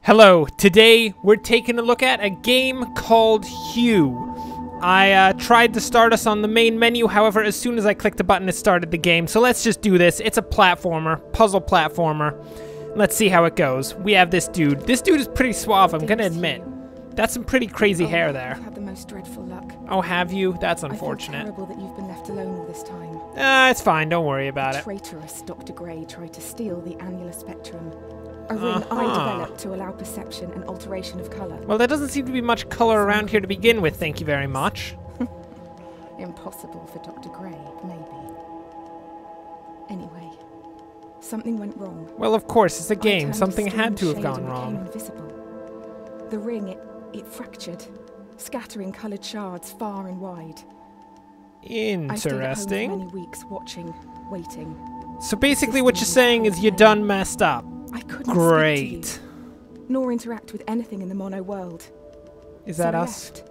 Hello, today we're taking a look at a game called Hue. I tried to start us on the main menu, however, as soon as I clicked the button, it started the game. So let's just do this. It's a platformer, puzzle platformer. Let's see how it goes. We have this dude. This dude is pretty suave, I'm gonna admit. That's some pretty crazy hair there. I've had the most dreadful luck. Oh, have you? That's unfortunate. I feel terrible that you've been left alone all this time. It's fine, don't worry about it. Traitorous Dr. Gray tried to steal the annular spectrum. A ring I developed to allow perception and alteration of colour. Well, there doesn't seem to be much colour around here to begin with, thank you very much. Impossible for Dr. Gray, maybe. Anyway, something went wrong. Well, of course, it's a game. Something had to have gone wrong. Invisible. The ring, it fractured, scattering coloured shards far and wide. Interesting. I stayed at home for many weeks, watching, waiting. So basically what you're saying is you done messed up. I couldn't Great. speak to you, nor interact with anything in the mono world. Is that us?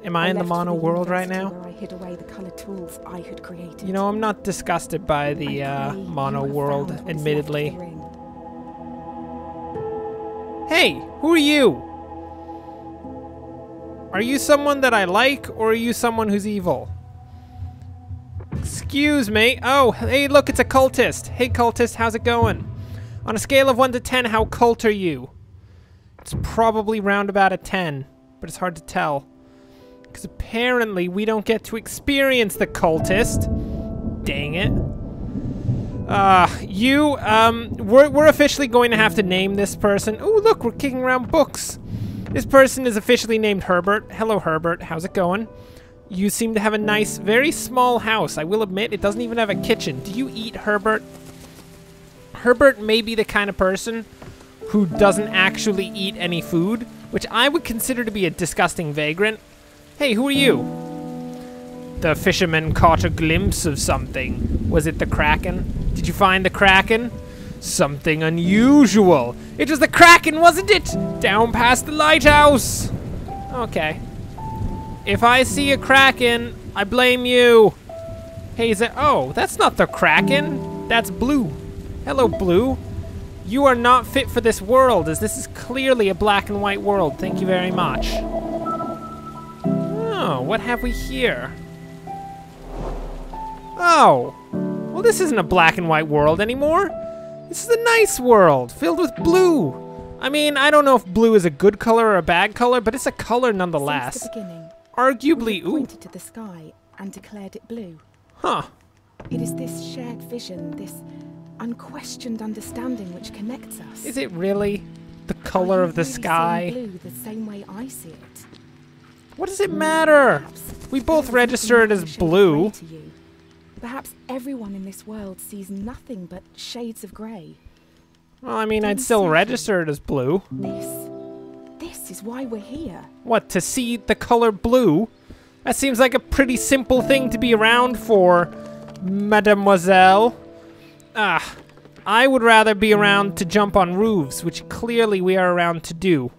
Am I in the mono world right now? Where I hid away the coloured tools I had created. You know, I'm not disgusted by the mono world, admittedly. Hey, who are you? Are you someone that I like, or are you someone who's evil? Excuse me. Oh, hey, look, it's a cultist. Hey, cultist, how's it going? On a scale of 1 to 10, how cult are you? It's probably round about a 10, but it's hard to tell. Because apparently we don't get to experience the cultist. Dang it. We're officially going to have to name this person. Ooh, look, we're kicking around books. This person is officially named Herbert. Hello, Herbert. How's it going? You seem to have a nice, very small house. I will admit, it doesn't even have a kitchen. Do you eat, Herbert? Herbert may be the kind of person who doesn't actually eat any food, which I would consider to be a disgusting vagrant. Hey, who are you? The fisherman caught a glimpse of something. Was it the Kraken? Did you find the Kraken? Something unusual. It was the Kraken, wasn't it? Down past the lighthouse. Okay. If I see a Kraken, I blame you. Hey, is it? Oh, that's not the Kraken. That's Blue. Hello, Blue. You are not fit for this world, as this is clearly a black and white world. Thank you very much. Oh, what have we here? Oh. Well, this isn't a black and white world anymore. This is a nice world, filled with blue. I mean, I don't know if blue is a good color or a bad color, but it's a color nonetheless. Since the beginning, arguably, we pointed to the sky and declared it blue. Huh. It is this shared vision, this unquestioned understanding which connects us. Is it really the color of the sky? Blue the same way I see it. What does it matter? We both registered as blue. Perhaps everyone in this world sees nothing but shades of grey. Well, I mean, I'd still register it as blue. This is why we're here. What, to see the color blue? That seems like a pretty simple thing to be around for, mademoiselle. I would rather be around to jump on roofs, which clearly we are around to do.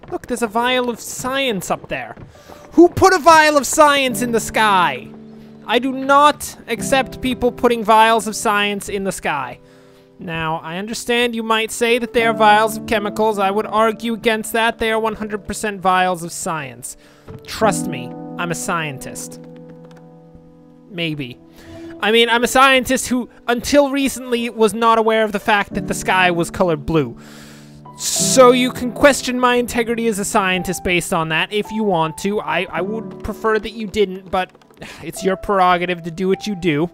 Look, there's a vial of science up there. Who put a vial of science in the sky? I do not accept people putting vials of science in the sky. Now, I understand you might say that they are vials of chemicals. I would argue against that. They are 100% vials of science. Trust me, I'm a scientist. Maybe. I mean, I'm a scientist who, until recently, was not aware of the fact that the sky was colored blue. So you can question my integrity as a scientist based on that if you want to. I would prefer that you didn't, but it's your prerogative to do what you do.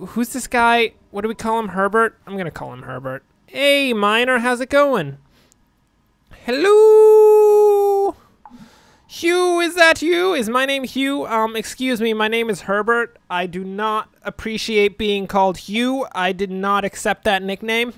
Who's this guy? What do we call him? Herbert? I'm gonna call him Herbert. Hey, Miner, how's it going? Hello? Hugh, is that you? Is my name Hugh? Excuse me, my name is Herbert. I do not appreciate being called Hugh. I did not accept that nickname.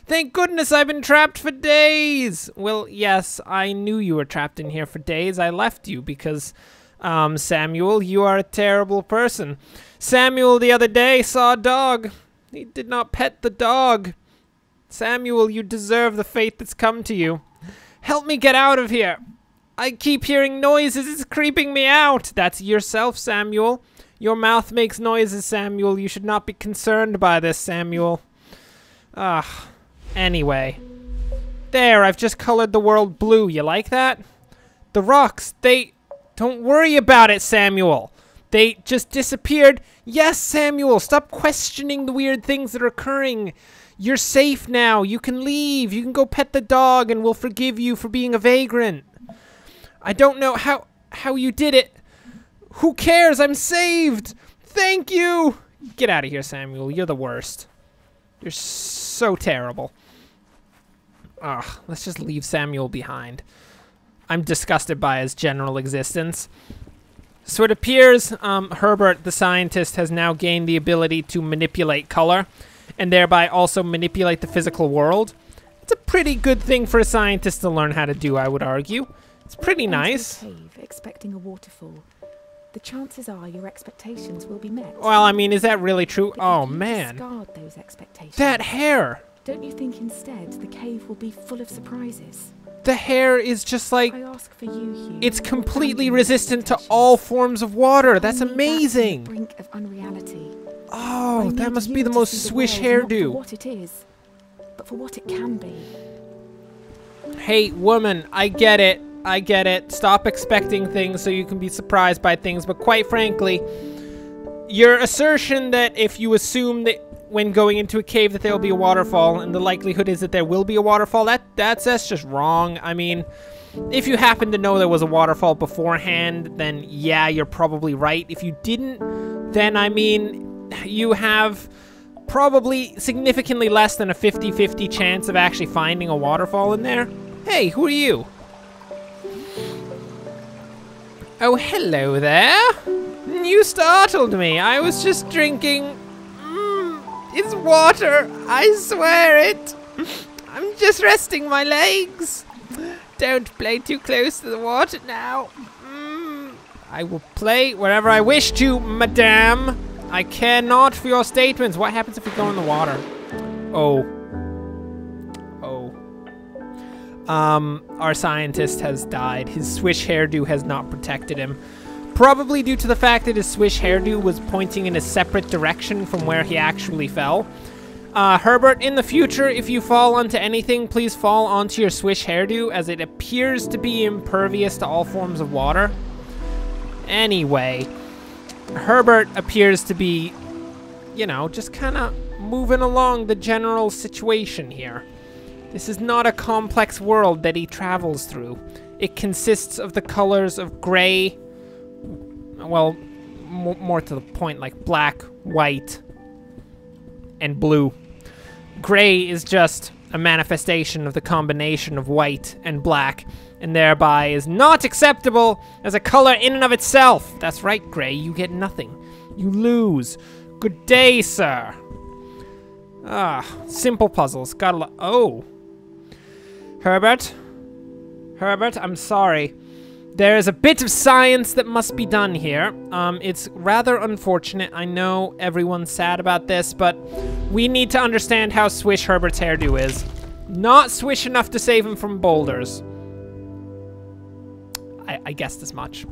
Thank goodness I've been trapped for days. Well, yes, I knew you were trapped in here for days. I left you because, Samuel, you are a terrible person. Samuel the other day saw a dog. He did not pet the dog. Samuel, you deserve the fate that's come to you. Help me get out of here. I keep hearing noises. It's creeping me out. That's yourself, Samuel. Your mouth makes noises, Samuel. You should not be concerned by this, Samuel. Anyway. There, I've just colored the world blue. You like that? The rocks, they... Don't worry about it, Samuel. They just disappeared. Yes, Samuel, stop questioning the weird things that are occurring. You're safe now. You can leave. You can go pet the dog and we'll forgive you for being a vagrant. I don't know how you did it. Who cares? I'm saved. Thank you. Get out of here, Samuel. You're the worst. You're so terrible. Ugh, let's just leave Samuel behind. I'm disgusted by his general existence. So it appears Herbert, the scientist, has now gained the ability to manipulate color and thereby also manipulate the physical world. It's a pretty good thing for a scientist to learn how to do, I would argue. It's pretty nice. Cave, expecting a waterfall. The chances are your expectations will be met. Well, I mean, is that really true? But Oh, if you man. discard those expectations, That hair. don't you think instead the cave will be full of surprises? The hair is just like... I ask for you, Hugh. It's completely Abandon resistant to expectations. all forms of water. That's I need amazing. that to the brink of unreality. I Oh, need that must you be the to most see the swish world not for hairdo. what it is, but for what it can be. Hey, woman, I get it. I get it. Stop expecting things so you can be surprised by things. But quite frankly, your assertion that if you assume that when going into a cave that there will be a waterfall, and the likelihood is that there will be a waterfall, that's just wrong. I mean, if you happen to know there was a waterfall beforehand, then yeah, you're probably right. If you didn't, then I mean, you have probably significantly less than a 50-50 chance of actually finding a waterfall in there. Hey, who are you? Oh, hello there. You startled me. I was just drinking... it's water. I swear it. I'm just resting my legs. Don't play too close to the water now. I will play wherever I wish to, madame. I care not for your statements. What happens if we go in the water? Oh. Our scientist has died. His swish hairdo has not protected him. Probably due to the fact that his swish hairdo was pointing in a separate direction from where he actually fell. Herbert, in the future, if you fall onto anything, please fall onto your swish hairdo, as it appears to be impervious to all forms of water. Anyway, Herbert appears to be, you know, just kind of moving along the general situation here. This is not a complex world that he travels through. It consists of the colors of gray, well, more to the point, like black, white, and blue. Gray is just a manifestation of the combination of white and black, and thereby is not acceptable as a color in and of itself. That's right, Gray, you get nothing. You lose. Good day, sir. Simple puzzles. Oh. Herbert, I'm sorry. There is a bit of science that must be done here. It's rather unfortunate. I know everyone's sad about this, but we need to understand how swish Herbert's hairdo is. Not swish enough to save him from boulders. I guessed as much.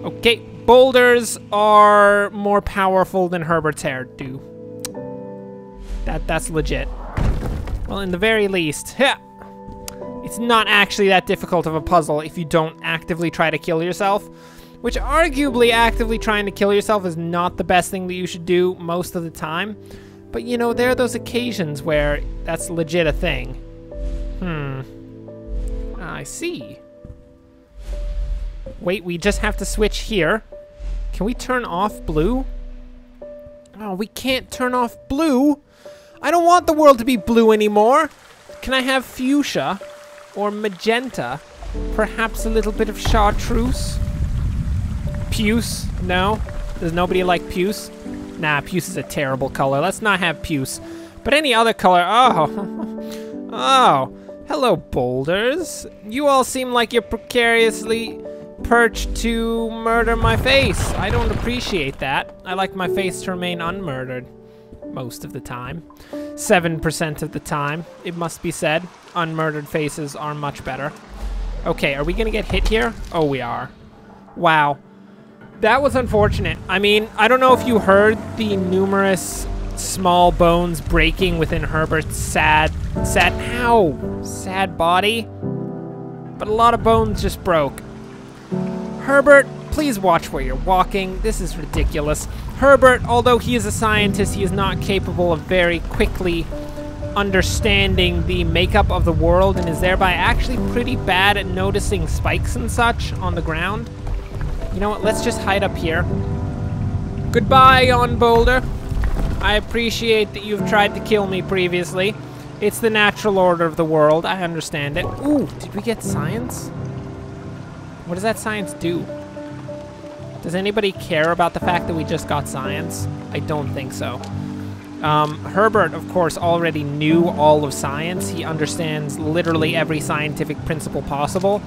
Okay, boulders are more powerful than Herbert's hairdo. That's legit. Well, in the very least, it's not actually that difficult of a puzzle if you don't actively try to kill yourself, which arguably actively trying to kill yourself is not the best thing that you should do most of the time. But, you know, there are those occasions where that's legit a thing. I see. Wait, we just have to switch here. Can we turn off blue? Oh, we can't turn off blue. I don't want the world to be blue anymore. Can I have fuchsia or magenta? Perhaps a little bit of chartreuse? Puce? No? Does nobody like puce? Nah, puce is a terrible color. Let's not have puce. But any other color. Oh. Oh. Hello, boulders. You all seem like you're precariously perched to murder my face. I don't appreciate that. I like my face to remain unmurdered. Most of the time. 7% of the time, it must be said. Unmurdered faces are much better. Okay, are we gonna get hit here? Oh, we are. Wow. That was unfortunate. I mean, I don't know if you heard the numerous small bones breaking within Herbert's sad body. But a lot of bones just broke. Herbert, please watch where you're walking. This is ridiculous. Herbert, although he is a scientist, he is not capable of very quickly understanding the makeup of the world and is thereby actually pretty bad at noticing spikes and such on the ground. You know what? Let's just hide up here. Goodbye, on Boulder. I appreciate that you've tried to kill me previously. It's the natural order of the world. I understand it. Ooh, did we get science? What does that science do? Does anybody care about the fact that we just got science? I don't think so. Herbert, of course, already knew all of science. He understands literally every scientific principle possible.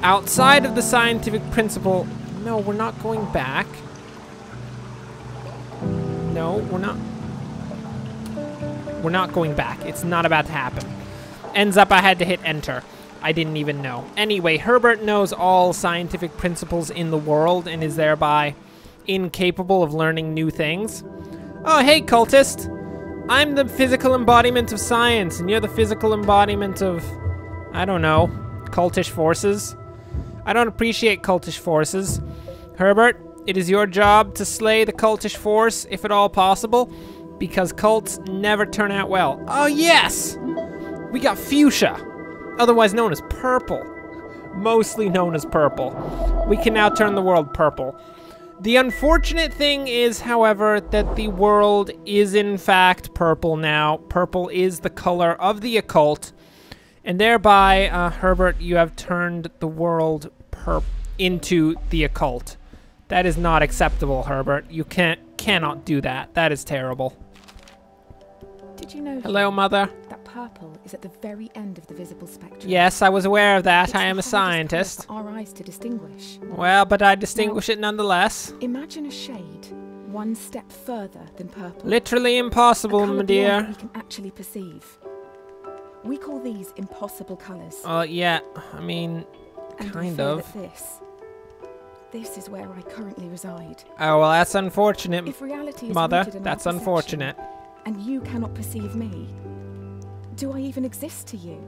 Outside of the scientific principle... No, we're not going back. No, we're not. We're not going back. It's not about to happen. Ends up I had to hit enter. I didn't even know. Anyway, Herbert knows all scientific principles in the world and is thereby incapable of learning new things. Oh, hey, cultist. I'm the physical embodiment of science, and you're the physical embodiment of, I don't know, cultish forces. I don't appreciate cultish forces. Herbert, it is your job to slay the cultish force, if at all possible, because cults never turn out well. Oh, yes! We got fuchsia, otherwise known as purple. Mostly known as purple. We can now turn the world purple. The unfortunate thing is, however, that the world is in fact purple now. Purple is the color of the occult, and thereby, Herbert, you have turned the world into the occult. That is not acceptable, Herbert. You cannot do that. That is terrible. Did you know? Hello, Mother. That purple is at the very end of the visible spectrum. Yes, I was aware of that. It's I am a the hardest scientist. colour for our eyes to distinguish. Well, but I distinguish it nonetheless. Imagine a shade one step further than purple. Literally impossible, A colour my beyond dear. what we can actually perceive. We call these impossible colours. Yeah. I mean, And I kind feel of. that this is where I currently reside. Oh, well, that's unfortunate, If reality is Mother. rooted in our That's perception, unfortunate. and you cannot perceive me, do I even exist to you?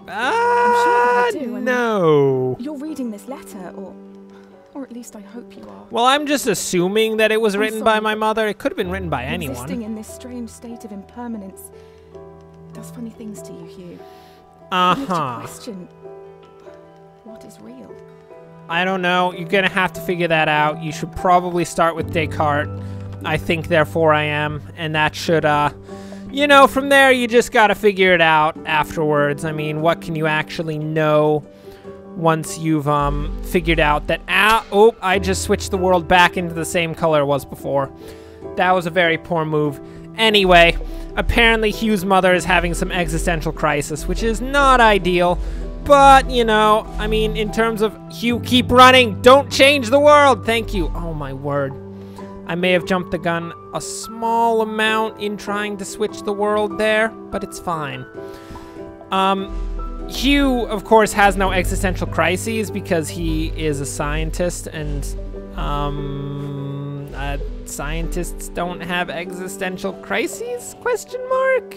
Ah, I do, I mean- no. You're reading this letter, or at least I hope you are. Well, I'm just assuming that it was I'm written by sorry, my but mother. It could have been written by Existing anyone. in this strange state of impermanence does funny things to you, Hugh. It makes you Uh-huh. question what is real. I don't know. You're gonna have to figure that out. You should probably start with Descartes. I think, therefore I am. And that should, you know, from there you just gotta figure it out afterwards. I mean, what can you actually know once you've, figured out that, oh, I just switched the world back into the same color it was before. That was a very poor move. Anyway, apparently Hugh's mother is having some existential crisis, which is not ideal. But, you know, I mean, in terms of Hugh, keep running. Don't change the world. Thank you. Oh, my word. I may have jumped the gun a small amount in trying to switch the world there, but it's fine. Hugh, of course, has no existential crises because he is a scientist, and scientists don't have existential crises? Question mark?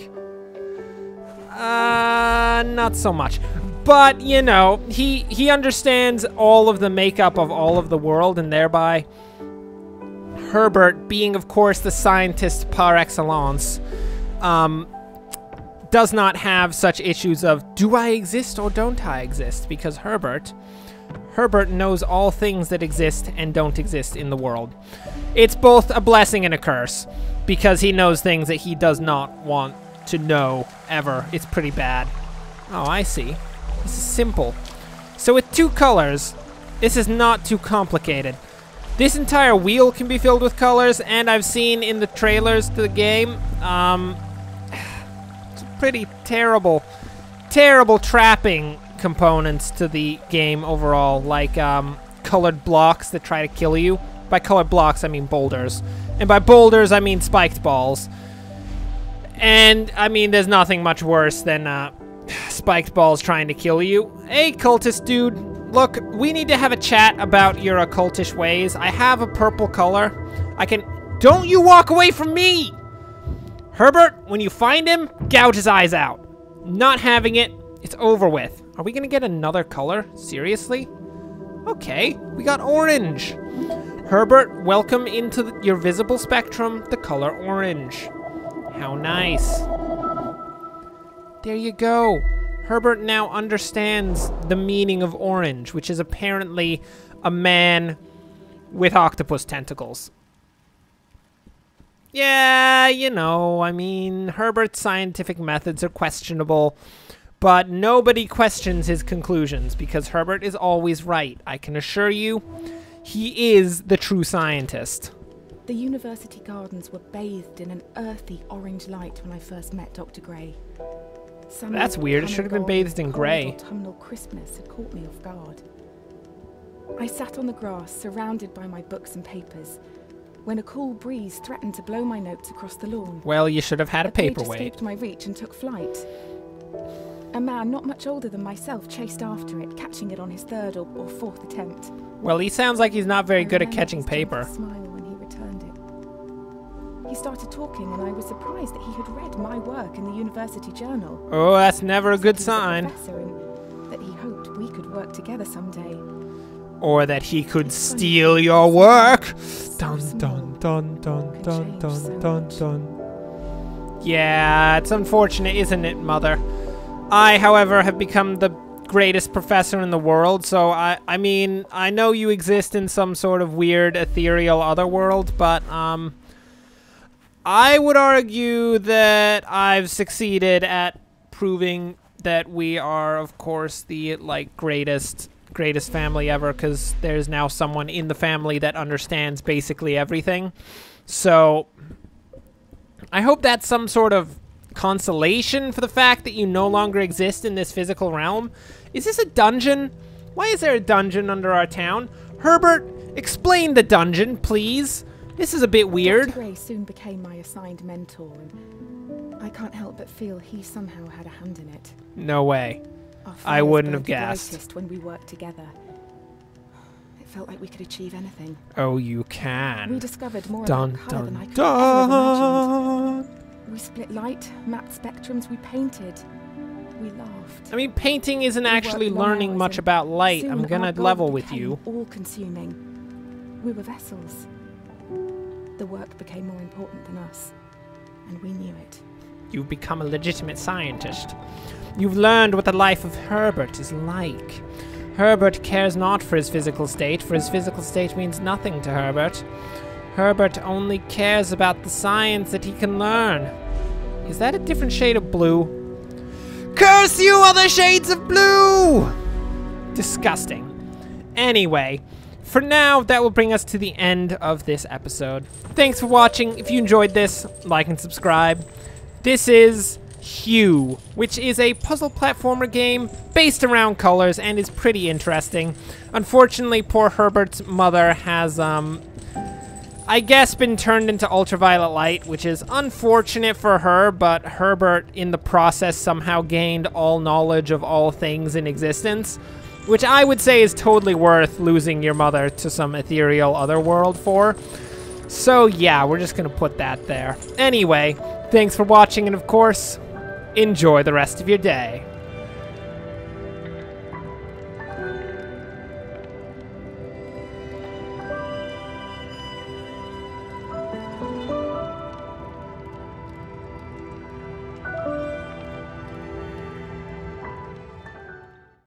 Not so much. But, you know, he understands all of the makeup of all of the world, and thereby Herbert, being, of course, the scientist par excellence, does not have such issues of, do I exist or don't I exist? Because Herbert knows all things that exist and don't exist in the world. It's both a blessing and a curse, because he knows things that he does not want to know ever. It's pretty bad. Oh, I see. This is simple. So with two colors, this is not too complicated. This entire wheel can be filled with colors, and I've seen in the trailers to the game, it's pretty terrible trapping components to the game overall, like colored blocks that try to kill you. By colored blocks, I mean boulders. And by boulders, I mean spiked balls. And, I mean, there's nothing much worse than spiked balls trying to kill you. Hey, cultist dude. Look, we need to have a chat about your occultish ways. I have a purple color. Don't you walk away from me! Herbert, when you find him, gouge his eyes out. Not having it. It's over with. Are we gonna get another color? Seriously? Okay, we got orange. Herbert, welcome into your visible spectrum, the color orange. How nice. There you go. Herbert now understands the meaning of orange, which is apparently a man with octopus tentacles. Yeah, you know, I mean, Herbert's scientific methods are questionable, but nobody questions his conclusions because Herbert is always right. I can assure you, he is the true scientist. The university gardens were bathed in an earthy orange light when I first met Dr. Gray. That's weird. It should have been bathed in grey. Autumnal crispness had caught me off guard. I sat on the grass, surrounded by my books and papers, when a cool breeze threatened to blow my notes across the lawn. Well, you should have had a paperweight. A page escaped my reach and took flight. A man not much older than myself chased after it, catching it on his third or fourth attempt. Well, he sounds like he's not very good at catching paper. Smile when he returned it. He started talking, and I was surprised that he had read my work in the university journal. Oh, that's never a good sign. And that he hoped we could work together someday. Or that he could steal your work. Dun dun dun dun dun dun dun dun. Yeah, it's unfortunate, isn't it, Mother? I, however, have become the greatest professor in the world, so I mean, I know you exist in some sort of weird, ethereal other world, but, I would argue that I've succeeded at proving that we are, of course, the, like, greatest family ever, because there's now someone in the family that understands basically everything. So, I hope that's some sort of consolation for the fact that you no longer exist in this physical realm. Is this a dungeon? Why is there a dungeon under our town? Herbert, explain the dungeon, please. This is a bit weird. Dr. Gray soon became my assigned mentor, and I can't help but feel he somehow had a hand in it. No way. I wouldn't have guessed. When we worked together, it felt like we could achieve anything. Oh, you can. We discovered more about color than I could ever have imagined. We split light, mapped spectrums, we painted, we laughed. I mean, painting isn't actually learning much about light. I'm gonna level with you. All-consuming. We were vessels. The work became more important than us, and we knew it. You've become a legitimate scientist. You've learned what the life of Herbert is like. Herbert cares not for his physical state, for his physical state means nothing to Herbert. Herbert only cares about the science that he can learn. Is that a different shade of blue? Curse you, other shades of blue! Disgusting. Anyway, for now, that will bring us to the end of this episode. Thanks for watching. If you enjoyed this, like and subscribe. This is Hue, which is a puzzle platformer game based around colors and is pretty interesting. Unfortunately, poor Herbert's mother has, I guess, been turned into ultraviolet light, which is unfortunate for her, but Herbert, in the process, somehow gained all knowledge of all things in existence, which I would say is totally worth losing your mother to some ethereal other world for. So yeah, we're just gonna put that there. Anyway, thanks for watching, and of course, enjoy the rest of your day.